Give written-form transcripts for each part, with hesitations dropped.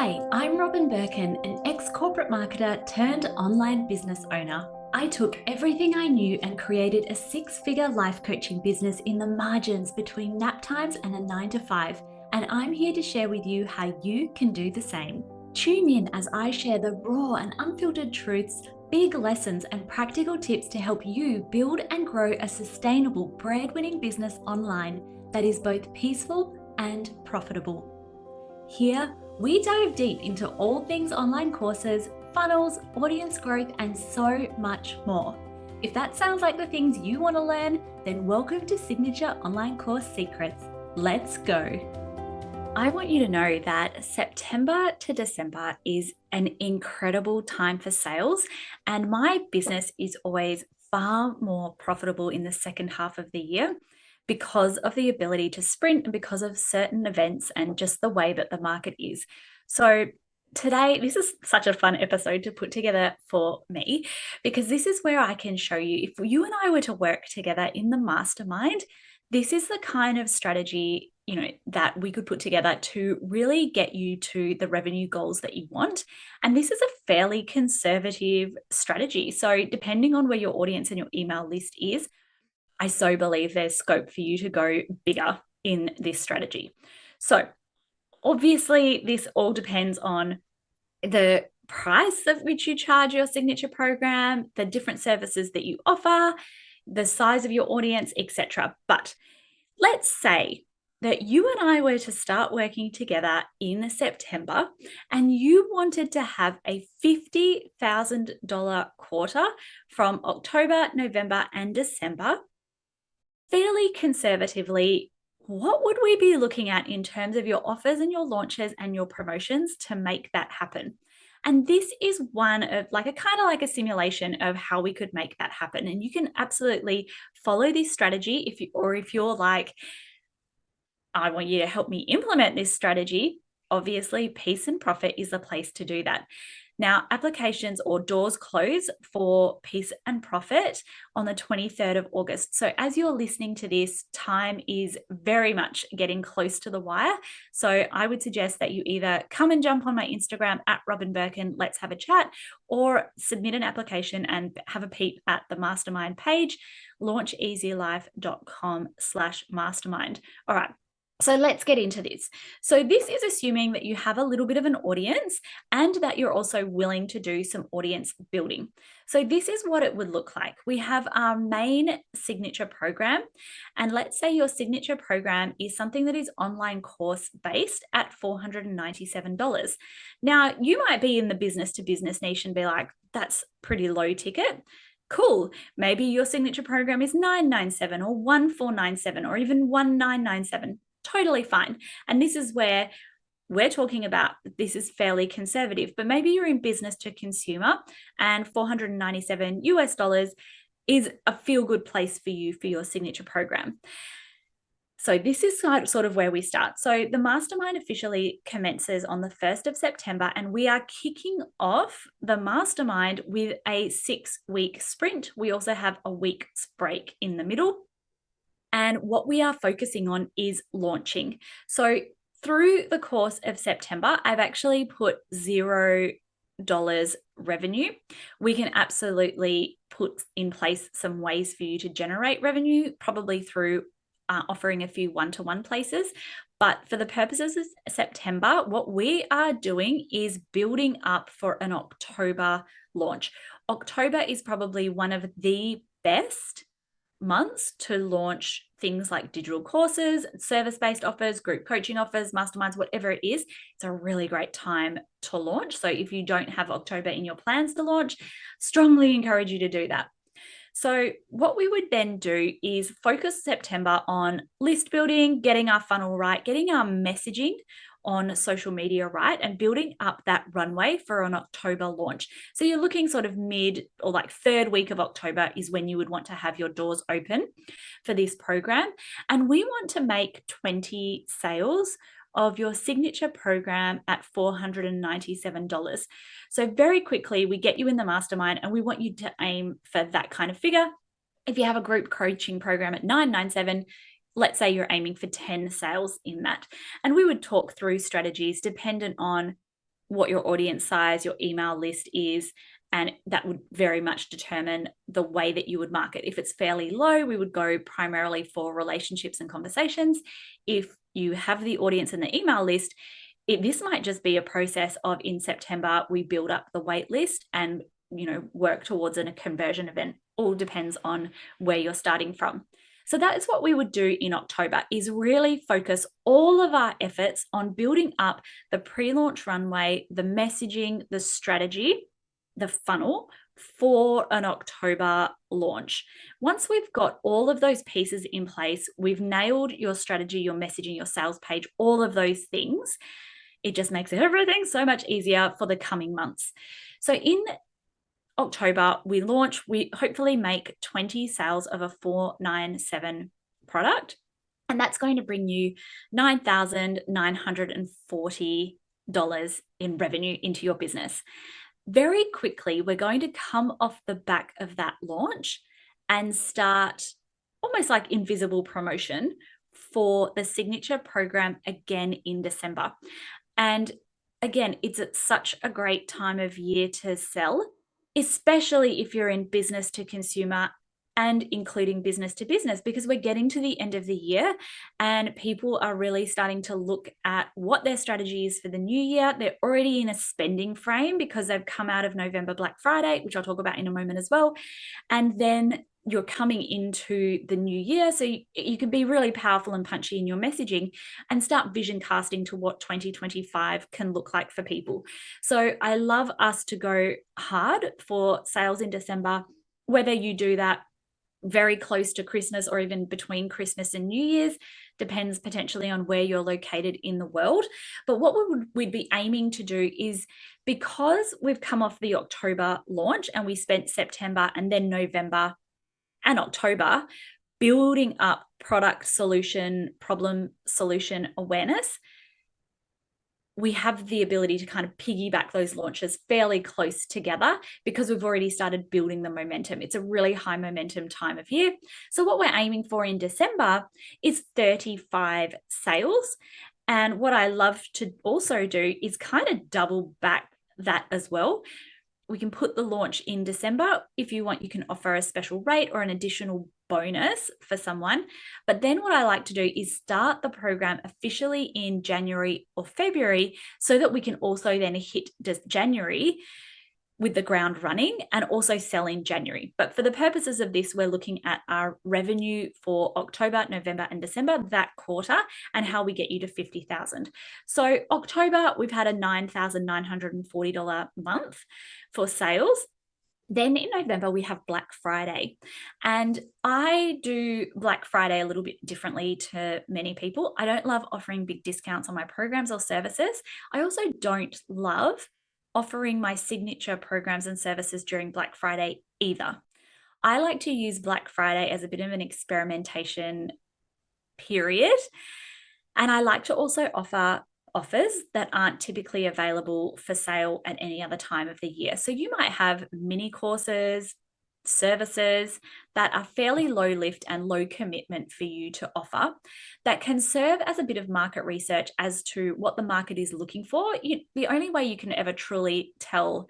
Hi, I'm Robin Birkin, an ex-corporate marketer turned online business owner. I took everything I knew and created a six-figure life coaching business in the margins between nap times and a 9 to 5, and I'm here to share with you how you can do the same. Tune in as I share the raw and unfiltered truths, big lessons, and practical tips to help you build and grow a sustainable bread-winning business online that is both peaceful and profitable. Here, we dive deep into all things online courses, funnels, audience growth, and so much more. If that sounds like the things you want to learn, then welcome to Signature Online Course Secrets. Let's go. I want you to know that September to December is an incredible time for sales, and my business is always far more profitable in the second half of the year because of the ability to sprint and because of certain events and just the way that the market is. So today, this is such a fun episode to put together for me because this is where I can show you, if you and I were to work together in the mastermind, this is the kind of strategy, that we could put together to really get you to the revenue goals that you want. And this is a fairly conservative strategy. So depending on where your audience and your email list is, I so believe there's scope for you to go bigger in this strategy. So obviously, this all depends on the price at which you charge your signature program, the different services that you offer, the size of your audience, etc. But let's say that you and I were to start working together in September and you wanted to have a $50,000 quarter from October, November, and December. Fairly conservatively, what would we be looking at in terms of your offers and your launches and your promotions to make that happen? And this is one of like a simulation of how we could make that happen. And you can absolutely follow this strategy if you're like, I want you to help me implement this strategy. Obviously, Peace and Profit is the place to do that. Now, applications or doors close for Peace and Profit on the 23rd of August. So as you're listening to this, time is very much getting close to the wire. So I would suggest that you either come and jump on my Instagram at Robin Birkin, let's have a chat, or submit an application and have a peep at the mastermind page, launcheasylife.com/mastermind. All right. So let's get into this. So this is assuming that you have a little bit of an audience and that you're also willing to do some audience building. So this is what it would look like. We have our main signature program, and let's say your signature program is something that is online course based at $497. Now, you might be in the business to business niche and be like, that's pretty low ticket. Cool. Maybe your signature program is $997 or $1,497 or even $1,997. Totally fine. And this is where we're talking about, this is fairly conservative, but maybe you're in business to consumer and $497 is a feel good place for you for your signature program. So this is sort of where we start. So the mastermind officially commences on the 1st of September, and we are kicking off the mastermind with a 6-week sprint. We also have a week's break in the middle. And what we are focusing on is launching. So through the course of September, I've actually put $0 revenue. We can absolutely put in place some ways for you to generate revenue, probably through offering a few one-to-one places. But for the purposes of September, what we are doing is building up for an October launch. October is probably one of the best months to launch things like digital courses, service-based offers, group coaching offers, masterminds, whatever it is. It's a really great time to launch. So if you don't have October in your plans to launch, strongly encourage you to do that. So what we would then do is focus September on list building, getting our funnel right, getting our messaging on social media right, and building up that runway for an October launch. So you're looking sort of mid or like 3rd week of October is when you would want to have your doors open for this program. And we want to make 20 sales of your signature program at $497. So very quickly, we get you in the mastermind and we want you to aim for that kind of figure. If you have a group coaching program at $997, let's say you're aiming for 10 sales in that. And we would talk through strategies dependent on what your audience size, your email list is, and that would very much determine the way that you would market. If it's fairly low, we would go primarily for relationships and conversations. If you have the audience and the email list, this might just be a process of, in September, we build up the wait list and work towards a conversion event. All depends on where you're starting from. So that is what we would do in October, is really focus all of our efforts on building up the pre-launch runway, the messaging, the strategy, the funnel for an October launch. Once we've got all of those pieces in place, we've nailed your strategy, your messaging, your sales page, all of those things, it just makes everything so much easier for the coming months. So in October, we launch, we hopefully make 20 sales of a 497 product. And that's going to bring you $9,940 in revenue into your business. Very quickly, we're going to come off the back of that launch and start almost like invisible promotion for the signature program again in December. And again, it's at such a great time of year to sell, especially if you're in business to consumer and including business to business, because we're getting to the end of the year and people are really starting to look at what their strategy is for the new year. They're already in a spending frame because they've come out of November Black Friday, which I'll talk about in a moment as well. And then you're coming into the new year. So you can be really powerful and punchy in your messaging and start vision casting to what 2025 can look like for people. So I love us to go hard for sales in December, whether you do that very close to Christmas or even between Christmas and New Year's, depends potentially on where you're located in the world. But what we'd be aiming to do is, because we've come off the October launch and we spent September and then November and October building up product solution, problem solution awareness, we have the ability to kind of piggyback those launches fairly close together because we've already started building the momentum. It's a really high momentum time of year. So what we're aiming for in December is 35 sales. And what I love to also do is kind of double back that as well. We can put the launch in December. If you want, you can offer a special rate or an additional bonus for someone. But then what I like to do is start the program officially in January or February so that we can also then hit January with the ground running and also sell in January. But for the purposes of this, we're looking at our revenue for October, November, and December, that quarter, and how we get you to 50,000. So October, we've had a $9,940 month for sales. Then in November, we have Black Friday. And I do Black Friday a little bit differently to many people. I don't love offering big discounts on my programs or services. I also don't love offering my signature programs and services during Black Friday either. I like to use Black Friday as a bit of an experimentation period. And I like to also offer offers that aren't typically available for sale at any other time of the year. So you might have mini courses, services that are fairly low lift and low commitment for you to offer that can serve as a bit of market research as to what the market is looking for. The only way you can ever truly tell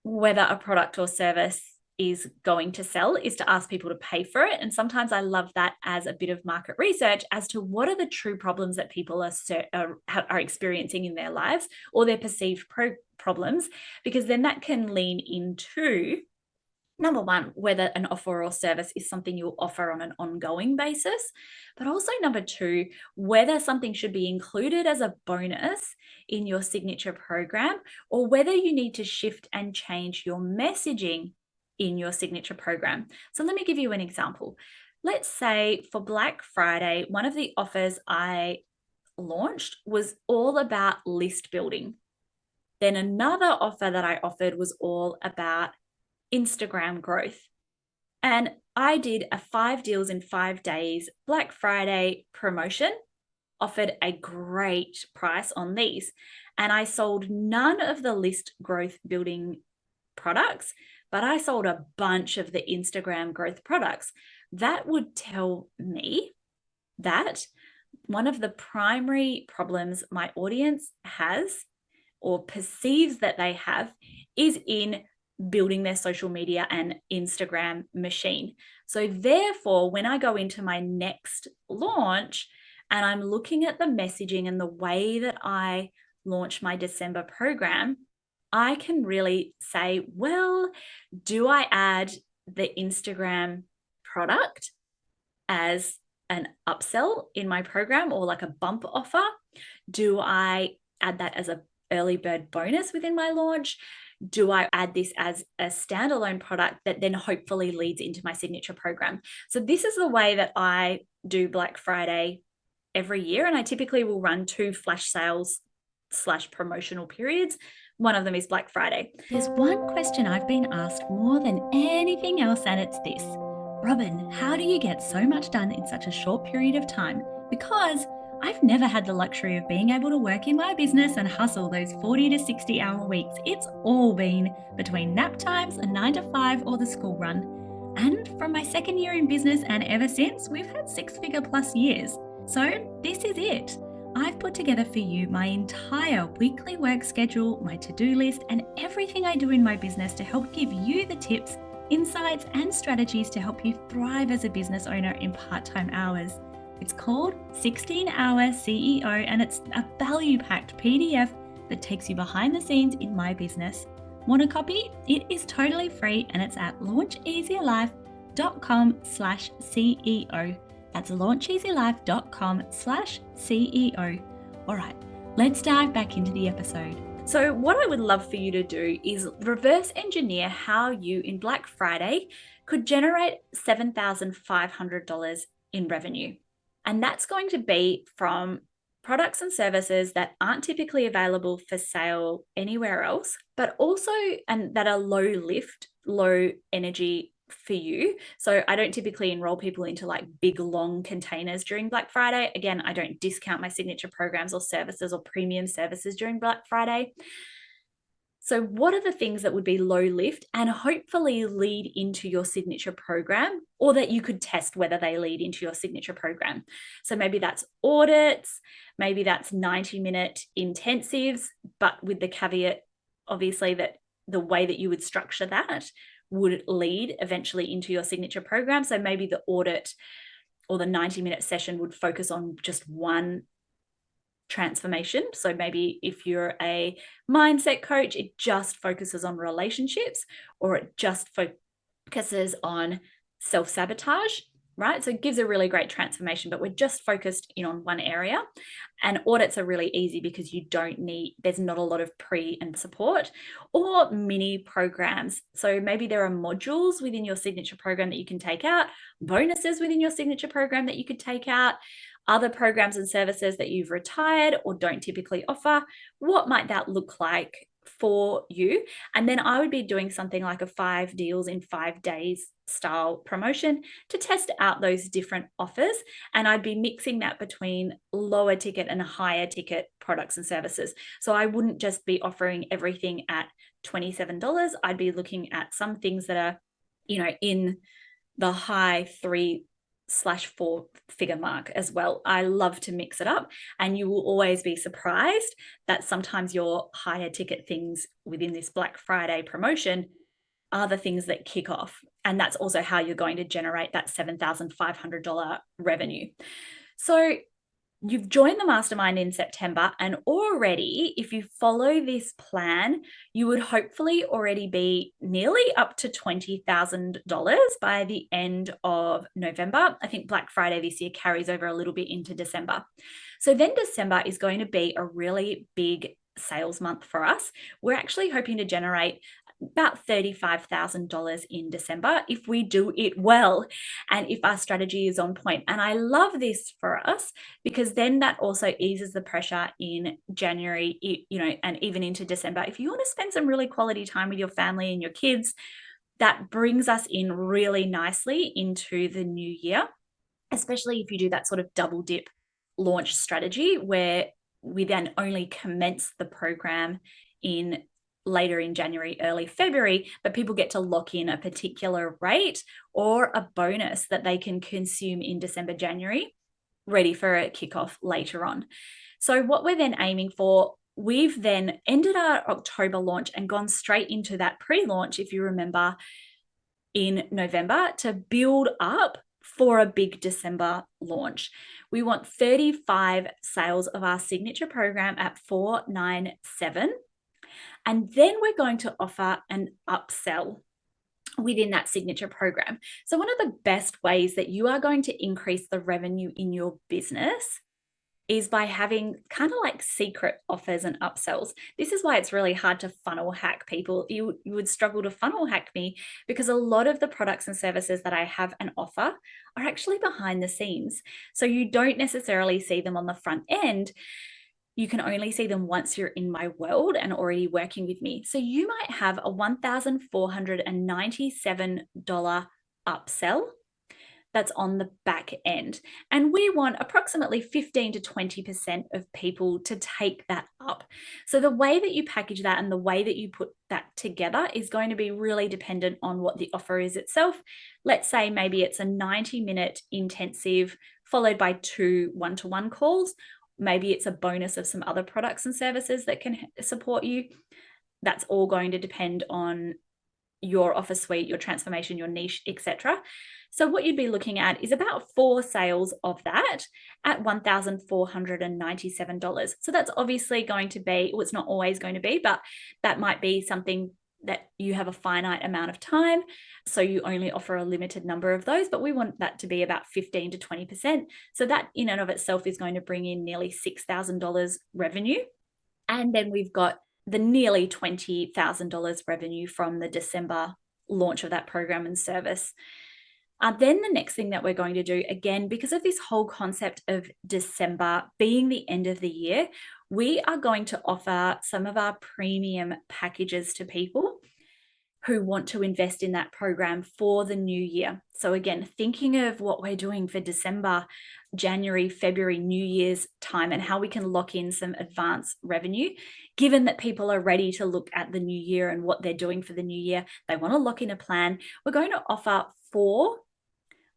whether a product or service is going to sell is to ask people to pay for it. And sometimes I love that as a bit of market research as to what are the true problems that people are experiencing in their lives, or their perceived problems, because then that can lean into, number one, whether an offer or service is something you'll offer on an ongoing basis, but also number two, whether something should be included as a bonus in your signature program, or whether you need to shift and change your messaging in your signature program. So let me give you an example. Let's say for Black Friday, one of the offers I launched was all about list building. Then another offer that I offered was all about Instagram growth. And I did a 5 deals in 5 days Black Friday promotion, offered a great price on these. And I sold none of the list growth building products, but I sold a bunch of the Instagram growth products. That would tell me that one of the primary problems my audience has or perceives that they have is in building their social media and Instagram machine. So therefore, when I go into my next launch and I'm looking at the messaging and the way that I launch my December program, I can really say, well, do I add the Instagram product as an upsell in my program or like a bump offer? Do I add that as an early bird bonus within my launch? Do I add this as a standalone product that then hopefully leads into my signature program? So this is the way that I do Black Friday every year. And I typically will run 2 flash sales / promotional periods. One of them is Black Friday. There's one question I've been asked more than anything else, and it's this. Robin, how do you get so much done in such a short period of time? Because I've never had the luxury of being able to work in my business and hustle those 40 to 60 hour weeks. It's all been between nap times, a 9 to 5, or the school run. And from my second year in business and ever since, we've had 6-figure plus years. So this is it. I've put together for you my entire weekly work schedule, my to-do list, and everything I do in my business to help give you the tips, insights, and strategies to help you thrive as a business owner in part-time hours. It's called 16-Hour CEO, and it's a value-packed PDF that takes you behind the scenes in my business. Want a copy? It is totally free, and it's at launcheasylife.com/CEO. That's launcheasylife.com/CEO. All right, let's dive back into the episode. So what I would love for you to do is reverse engineer how you in Black Friday could generate $7,500 in revenue. And that's going to be from products and services that aren't typically available for sale anywhere else, but also and that are low lift, low energy for you. So I don't typically enroll people into like big long containers during Black Friday. Again, I don't discount my signature programs or services or premium services during Black Friday. So what are the things that would be low lift and hopefully lead into your signature program, or that you could test whether they lead into your signature program? So maybe that's audits, maybe that's 90-minute intensives, but with the caveat, obviously, that the way that you would structure that would lead eventually into your signature program. So maybe the audit or the 90-minute session would focus on just one transformation. So maybe if you're a mindset coach, it just focuses on relationships, or it just focuses on self-sabotage, right? So it gives a really great transformation, but we're just focused in on one area. And audits are really easy because there's not a lot of pre and support, or mini programs. So maybe there are modules within your signature program that you can take out, bonuses within your signature program that you could take out, other programs and services that you've retired or don't typically offer. What might that look like for you? And then I would be doing something like a 5 deals in 5 days style promotion to test out those different offers. And I'd be mixing that between lower ticket and higher ticket products and services. So I wouldn't just be offering everything at $27. I'd be looking at some things that are, in the high 3/4-figure mark as well. I love to mix it up, and you will always be surprised that sometimes your higher ticket things within this Black Friday promotion are the things that kick off. And that's also how you're going to generate that $7,500 revenue. So you've joined the mastermind in September, and already, if you follow this plan, you would hopefully already be nearly up to $20,000 by the end of November. I think Black Friday this year carries over a little bit into December. So then December is going to be a really big sales month for us. We're actually hoping to generate about $35,000 in December if we do it well and if our strategy is on point. And I love this for us because then that also eases the pressure in January, and even into December. If you want to spend some really quality time with your family and your kids, that brings us in really nicely into the new year, especially if you do that sort of double dip launch strategy where we then only commence the program later in January, early February, but people get to lock in a particular rate or a bonus that they can consume in December, January, ready for a kickoff later on. So what we're then aiming for, we've then ended our October launch and gone straight into that pre-launch, if you remember, in November to build up for a big December launch. We want 35 sales of our signature program at $497. And then we're going to offer an upsell within that signature program. So one of the best ways that you are going to increase the revenue in your business is by having kind of like secret offers and upsells. This is why it's really hard to funnel hack people. You would struggle to funnel hack me because a lot of the products and services that I have and offer are actually behind the scenes. So you don't necessarily see them on the front end. You can only see them once you're in my world and already working with me. So you might have a $1,497 upsell that's on the back end. And we want approximately 15 to 20% of people to take that up. So the way that you package that and the way that you put that together is going to be really dependent on what the offer is itself. Let's say maybe it's a 90-minute intensive followed by 2 one-to-one calls. Maybe it's a bonus of some other products and services that can support you. That's all going to depend on your offer suite, your transformation, your niche, etc. So what you'd be looking at is about 4 sales of that at $1,497. So that's obviously going to be, well, it's not always going to be, but that might be something that you have a finite amount of time. So you only offer a limited number of those, but we want that to be about 15 to 20%. So that in and of itself is going to bring in nearly $6,000 revenue. And then we've got the nearly $20,000 revenue from the December launch of that program and service. Then the next thing that we're going to do, again, because of this whole concept of December being the end of the year, we are going to offer some of our premium packages to people who want to invest in that program for the new year. So again, thinking of what we're doing for December, January, February, New Year's time, and how we can lock in some advance revenue, given that people are ready to look at the new year and what they're doing for the new year. They want to lock in a plan. We're going to offer 4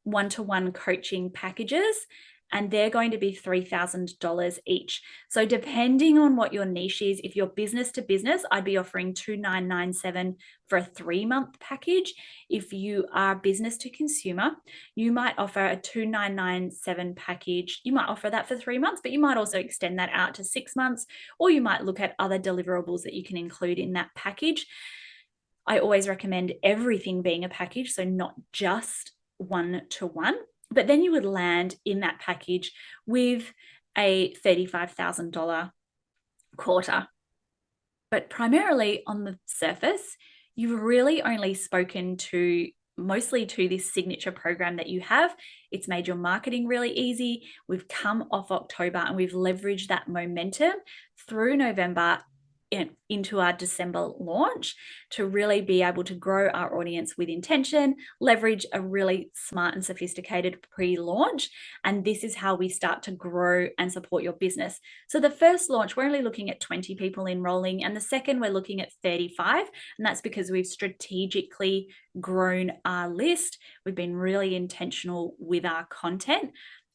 one-to-one coaching packages, and they're going to be $3,000 each. So depending on what your niche is, if you're business to business, I'd be offering $2,997 for a 3-month package. If you are business to consumer, you might offer a $2,997 package. You might offer that for 3 months, but you might also extend that out to 6 months, or you might look at other deliverables that you can include in that package. I always recommend everything being a package, so not just one-to-one. But then you would land in that package with a $35,000 quarter. But primarily on the surface, you've really only spoken to mostly to this signature program that you have. It's made your marketing really easy. We've come off October and we've leveraged that momentum through November into our December launch to really be able to grow our audience with intention, leverage a really smart and sophisticated pre-launch. And this is how we start to grow and support your business. So the first launch, we're only looking at 20 people enrolling, and the second, we're looking at 35. And that's because we've strategically grown our list. We've been really intentional with our content,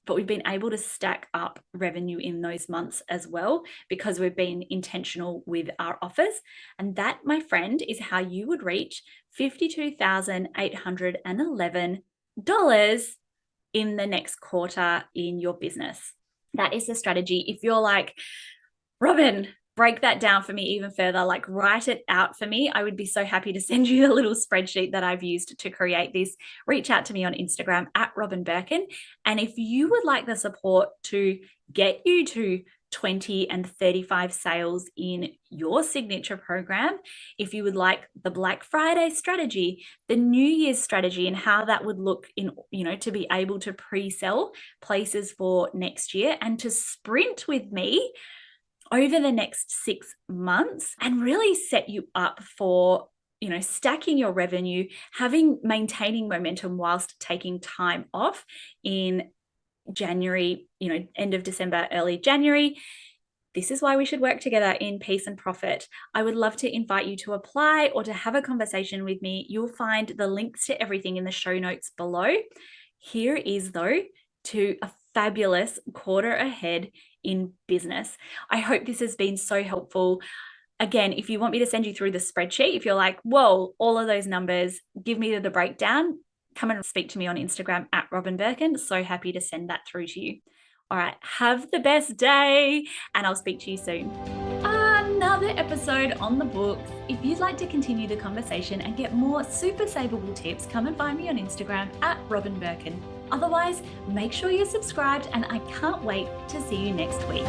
but we've been able to stack up revenue in those months as well because we've been intentional with our offers. And that, my friend, is how you would reach $52,811 in the next quarter in your business. That is the strategy. If you're like, Robin, break that down for me even further, like write it out for me, I would be so happy to send you the little spreadsheet that I've used to create this. Reach out to me on Instagram at Robin Birkin. And if you would like the support to get you to 20 and 35 sales in your signature program, if you would like the Black Friday strategy, the New Year's strategy, and how that would look in, to be able to pre-sell places for next year and to sprint with me over the next 6 months and really set you up for, stacking your revenue, maintaining momentum whilst taking time off in January, end of December, early January. This is why we should work together in peace and profit. I would love to invite you to apply or to have a conversation with me. You'll find the links to everything in the show notes below. Here is, though, to a fabulous quarter ahead in business. I hope this has been so helpful. Again, if you want me to send you through the spreadsheet, if you're like, whoa, all of those numbers, give me the breakdown, come and speak to me on Instagram at Robin Birkin. So happy to send that through to you. All right, have the best day, and I'll speak to you soon. Another episode on the books. If you'd like to continue the conversation and get more super savable tips, come and find me on Instagram at Robin Birkin. Otherwise, make sure you're subscribed, and I can't wait to see you next week.